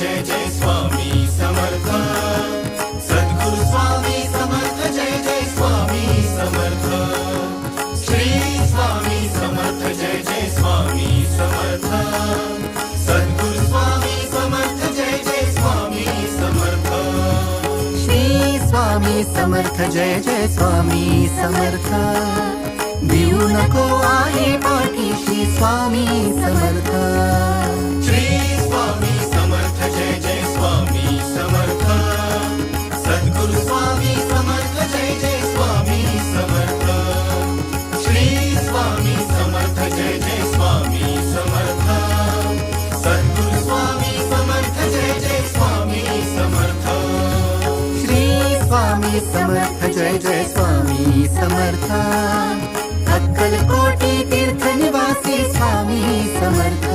जय जय स्वामी समर्थ सद्गुरु स्वामी समर्थ जय जय स्वामी समर्थ श्री स्वामी समर्थ जय जय स्वामी समर्थ सद्गुरु स्वामी समर्थ जय जय स्वामी समर्थ श्री स्वामी समर्थ जय जय स्वामी समर्थ देऊ नको आहे पाठीशी स्वामी समर्थ श्री स्वामी समर्थ जय जय स्वामी समर्थ सद्गुरु स्वामी समर्थ जय जय स्वामी समर्थ श्री स्वामी समर्थ जय जय स्वामी समर्थ सद्गुरु स्वामी समर्थ जय जय स्वामी समर्थ श्री स्वामी समर्थ जय जय स्वामी समर्थ अक्कलकोटी तीर्थ निवासी स्वामी समर्थ